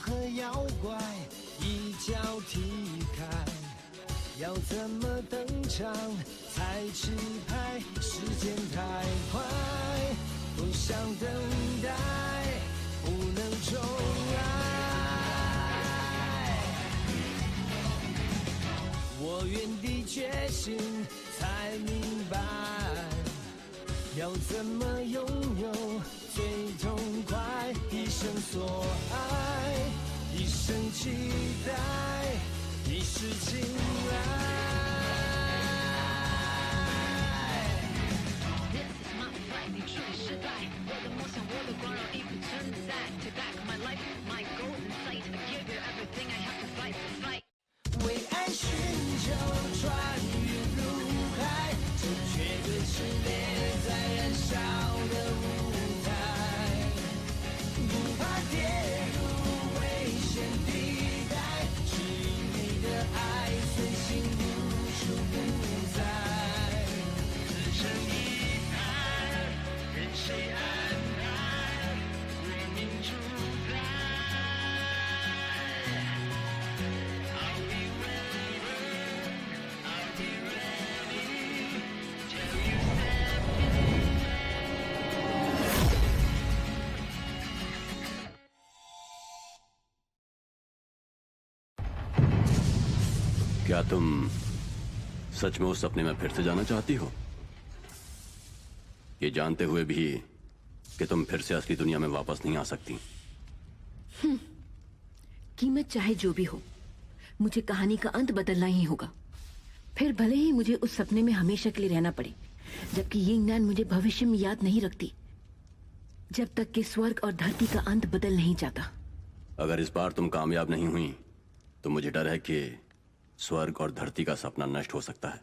和妖怪一脚踢开，要怎么登场才吃牌？时间太快，不想等待，不能重来。我原地觉醒，才明白要怎么拥有最痛快。一生所爱，一生期待，一世青睐。This is my fight， 你处理失败，我的梦想，我的光荣已不存在。Take back my life, my golden sight, I give you everything, I have to fight for fight。为爱寻求穿越入海，这绝对是烈在燃烧的舞台，不怕跌入危险地带，只因你的爱随心无处不在。自成一派，任谁安排，为民主宰。क्या तुम सच में उस सपने में फिर से जाना चाहती हो, ये जानते हुए भी कि तुम फिर से असली दुनिया में वापस नहीं आ सकती? कीमत चाहे जो भी हो, मुझे कहानी का अंत बदलना ही होगा। फिर भले ही मुझे उस सपने में हमेशा के लिए रहना पड़े, जबकि यिंगनान मुझे भविष्य में याद नहीं रखती, जब तक कि स्वर्ग और धरती का अंत बदल नहीं जाता। अगर इस बार तुम कामयाब नहीं हुई तो मुझे डर है कि स्वर्ग और धरती का सपना नष्ट हो सकता है।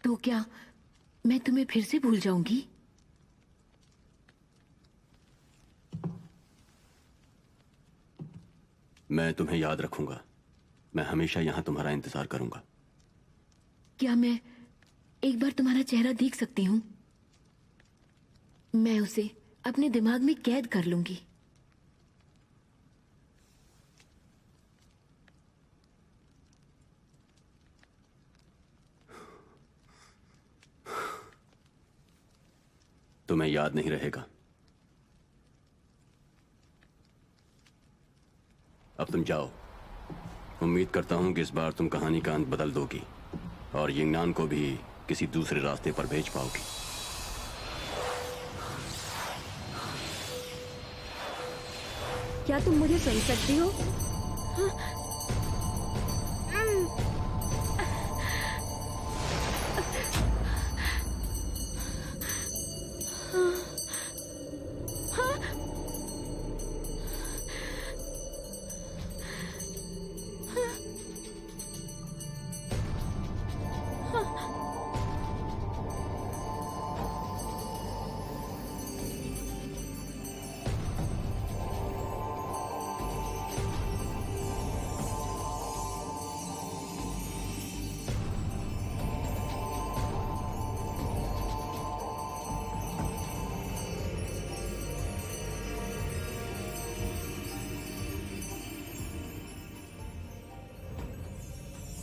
तो क्या मैं तुम्हें फिर से भूल जाऊंगी? मैं तुम्हें याद रखूंगा। मैं हमेशा यहां तुम्हारा इंतजार करूंगा। क्या मैं एक बार तुम्हारा चेहरा देख सकती हूँ? मैं उसे अपने दिमाग में कैद कर लूंगी। तुम्हें याद नहीं रहेगा। अब तुम जाओ। उम्मीद करता हूं कि इस बार तुम कहानी का अंत बदल दोगी और यिंगनान को भी किसी दूसरे रास्ते पर भेज पाओगी। क्या तुम मुझे सुन सकती हो?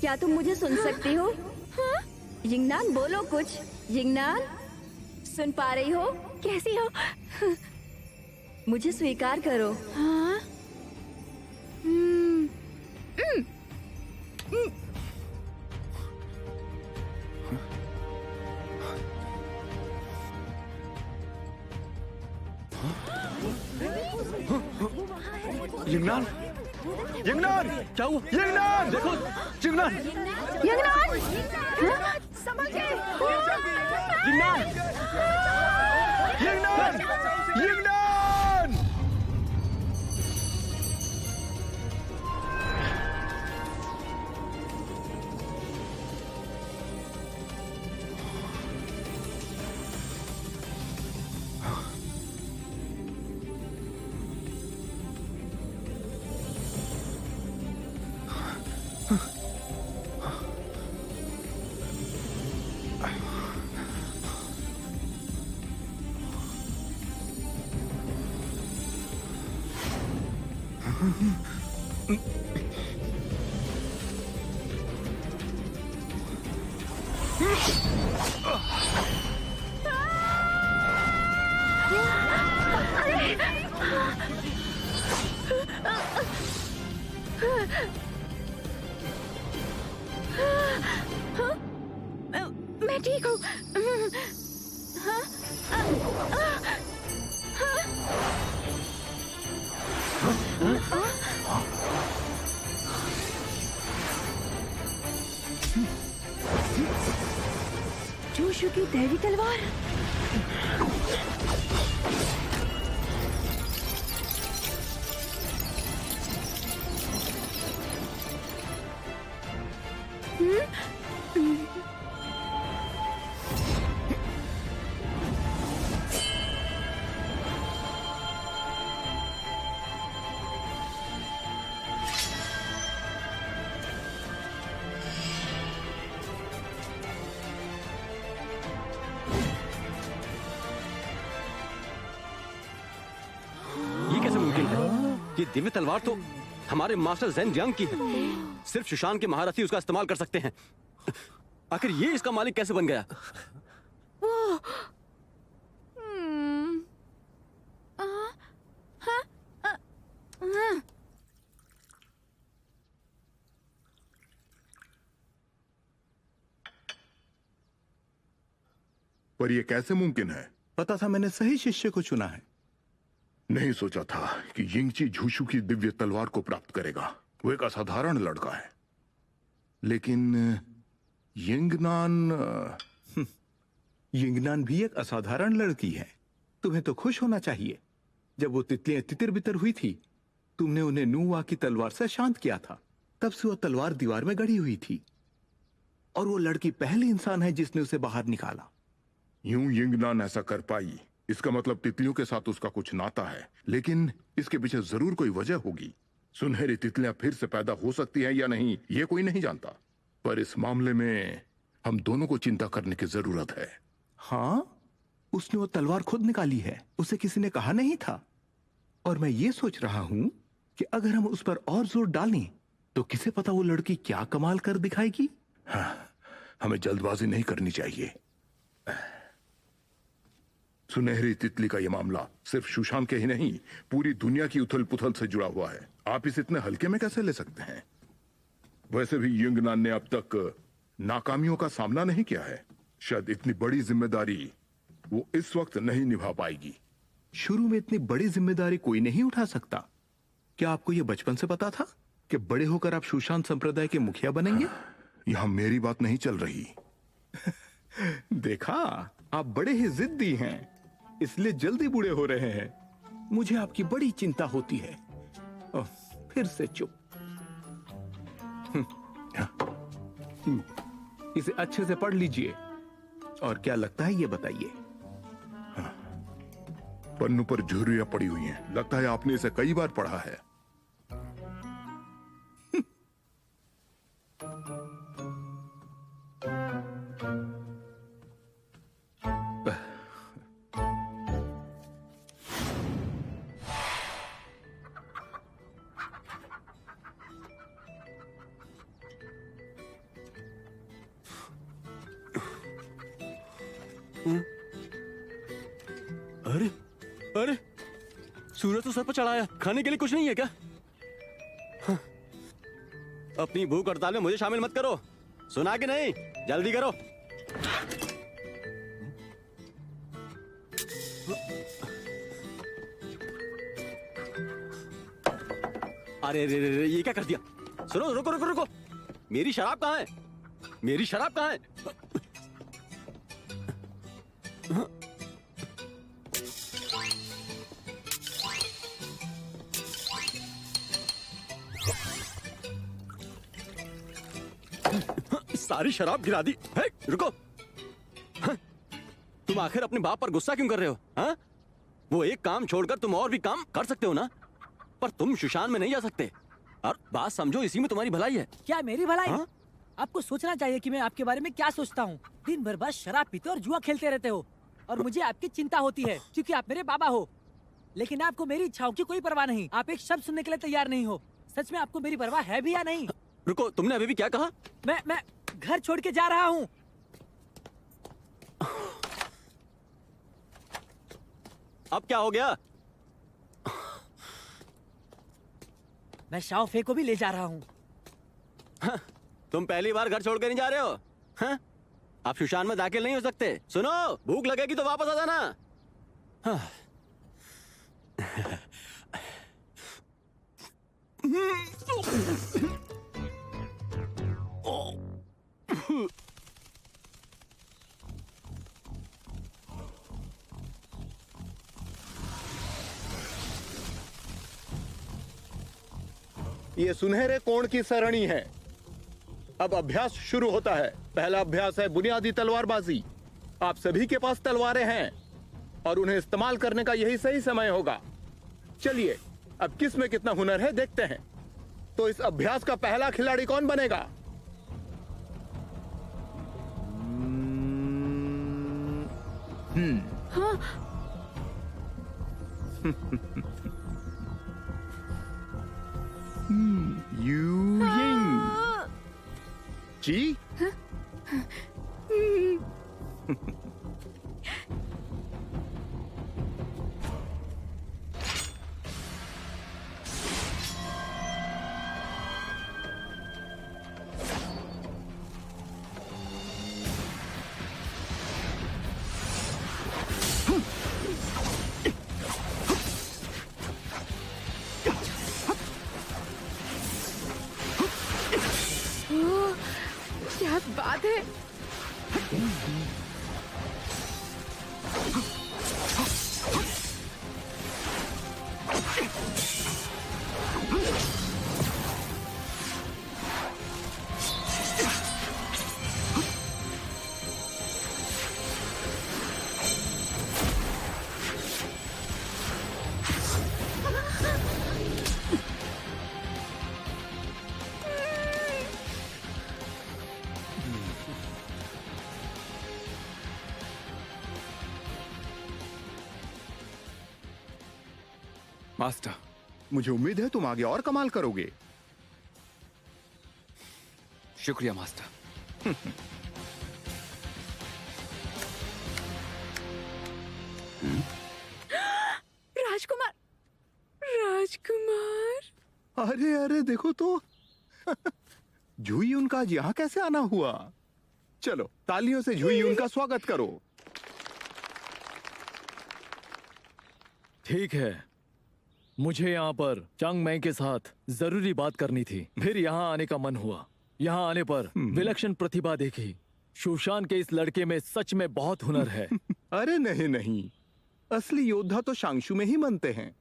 क्या तुम मुझे सुन सकती हो? यिंगनान बोलो कुछ। यिंगनान सुन पा रही हो? कैसी हो? मुझे स्वीकार करो। हाँ? यिंगनान, यिंगनान, क्या हुआ? यिंगनान, देखो, यिंगनान, यिंगनान, संभल के। यिंगनान, यिंगनान, यिंगनान। मैं ठीक हूँ। जोशु की दैवी तलवार। ये कैसे मुमकिन है? ये दिव्य तलवार तो हमारे मास्टर ज़ेन जियांग की है। सिर्फ सुशान के महारथी उसका इस्तेमाल कर सकते हैं। आखिर ये इसका मालिक कैसे बन गया? पर यह कैसे मुमकिन है? पता था मैंने सही शिष्य को चुना है। नहीं सोचा था कि यिंगची झूशु की दिव्य तलवार को प्राप्त करेगा। वो एक असाधारण लड़का है। लेकिन यिंगनान भी एक असाधारण लड़की है। तुम्हें तो खुश होना चाहिए। जब वो तितलियां तितर बितर हुई थी, तुमने उन्हें नुवा की तलवार से शांत किया था। तब से वो तलवार दीवार में गड़ी हुई थी और वो लड़की पहली इंसान है जिसने उसे बाहर निकाला। यूं यिंगनान ऐसा कर पाई, इसका मतलब तितलियों के साथ उसका कुछ नाता है। लेकिन इसके पीछे जरूर कोई वजह होगी। सुनहरी तितलियां फिर से पैदा हो सकती हैं या नहीं, ये कोई नहीं जानता। पर इस मामले में हम दोनों को चिंता करने की जरूरत है। हाँ, उसने वो तलवार खुद निकाली है। उसे किसी ने कहा नहीं था। और मैं ये सोच रहा हूं कि अगर हम उस पर और जोर डालें तो किसे पता वो लड़की क्या कमाल कर दिखाएगी। हाँ, हमें जल्दबाजी नहीं करनी चाहिए। सुनहरी तितली का यह मामला सिर्फ सुशांत के ही नहीं, पूरी दुनिया की उथल पुथल से जुड़ा हुआ है। आप इसे इतने हल्के में कैसे ले सकते हैं? वैसे भी यिंगनान ने अब तक नाकामियों का सामना नहीं किया है। शायद इतनी बड़ी जिम्मेदारी वो इस वक्त नहीं निभा पाएगी। शुरू में इतनी बड़ी जिम्मेदारी कोई नहीं उठा सकता। क्या आपको यह बचपन से पता था कि बड़े होकर आप सुशांत संप्रदाय के मुखिया बनेंगे? यहां मेरी बात नहीं चल रही। देखा, आप बड़े ही जिद्दी हैं, इसलिए जल्दी बूढ़े हो रहे हैं। मुझे आपकी बड़ी चिंता होती है। ओह, फिर से चुप। इसे अच्छे से पढ़ लीजिए और क्या लगता है ये बताइए। पन्नों पर झुर्रियां पड़ी हुई हैं। लगता है आपने इसे कई बार पढ़ा है। अरे अरे, सूरज तो सर पर चढ़ाया। खाने के लिए कुछ नहीं है क्या? हाँ। अपनी भूख हड़ताल में मुझे शामिल मत करो। सुना कि नहीं? जल्दी करो। अरे रे रे, ये क्या कर दिया? सुनो, रुको रुको रुको। मेरी शराब कहाँ है? मेरी शराब कहाँ है? सारी शराब गिरा दी। है, रुको। हाँ, तुम आखिर अपने बाप पर गुस्सा क्यों कर रहे हो? हाँ? वो एक काम छोड़कर तुम और भी काम कर सकते हो ना? पर तुम सुशान में नहीं जा सकते। और बात समझो, इसी में तुम्हारी भलाई है। क्या मेरी भलाई? हाँ? आपको सोचना चाहिए कि मैं आपके बारे में क्या सोचता हूँ। दिन भर बस शराब पीते और जुआ खेलते रहते हो और मुझे आपकी चिंता होती है क्योंकि आप मेरे बाबा हो। लेकिन आपको मेरी इच्छाओं की कोई परवाह नहीं। आप एक शब्द सुनने के लिए तैयार नहीं हो। सच में आपको मेरी परवाह है भी या नहीं? रुको, तुमने अभी भी क्या कहा? मैं घर छोड़ के जा रहा हूँ। अब क्या हो गया? मैं शाओफे को भी ले जा रहा हूँ। तुम पहली बार घर छोड़कर नहीं जा रहे हो? हाँ? आप शुशान में दाखिल नहीं हो सकते। सुनो, भूख लगेगी तो वापस आ जाना। हाँ। ये सुनहरे कोण की सरणी है। अब अभ्यास शुरू होता है। पहला अभ्यास है बुनियादी तलवारबाजी। आप सभी के पास तलवारें हैं और उन्हें इस्तेमाल करने का यही सही समय होगा। चलिए, अब किस में कितना हुनर है देखते हैं। तो इस अभ्यास का पहला खिलाड़ी कौन बनेगा? यू यिंग जी। क्या बात है। मास्टर, मुझे उम्मीद है तुम आगे और कमाल करोगे। शुक्रिया मास्टर। राजकुमार, राजकुमार। अरे अरे देखो तो। झुई उनका आज यहाँ कैसे आना हुआ? चलो तालियों से झुई उनका स्वागत करो। ठीक है, मुझे यहाँ पर चंग मै के साथ जरूरी बात करनी थी। फिर यहाँ आने का मन हुआ। यहाँ आने पर विलक्षण प्रतिभा देखी। शुशान के इस लड़के में सच में बहुत हुनर है। अरे नहीं नहीं, असली योद्धा तो शांगशु में ही बनते हैं।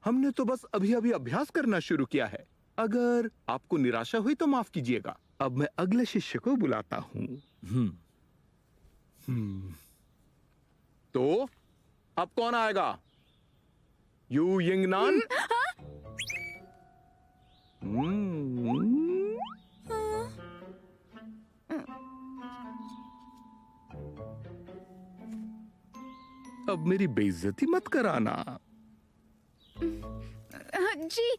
हमने तो बस अभी अभी अभ्यास करना शुरू किया है। अगर आपको निराशा हुई तो माफ कीजिएगा। अब मैं अगले शिष्य को बुलाता हूँ। तो अब कौन आएगा? यू यिंगनान? अब मेरी बेइज्जती मत कराना। जी।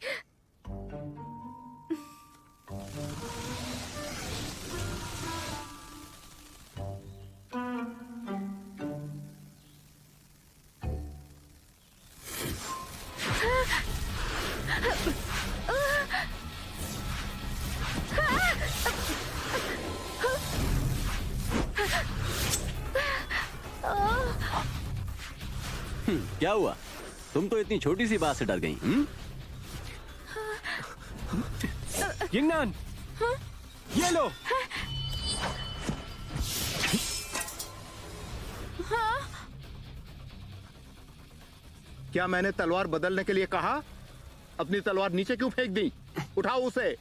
क्या हुआ? तुम तो इतनी छोटी सी बात से डर गई। यिंगनान, ये लो। क्या मैंने तलवार बदलने के लिए कहा? अपनी तलवार नीचे क्यों फेंक दी? उठाओ उसे।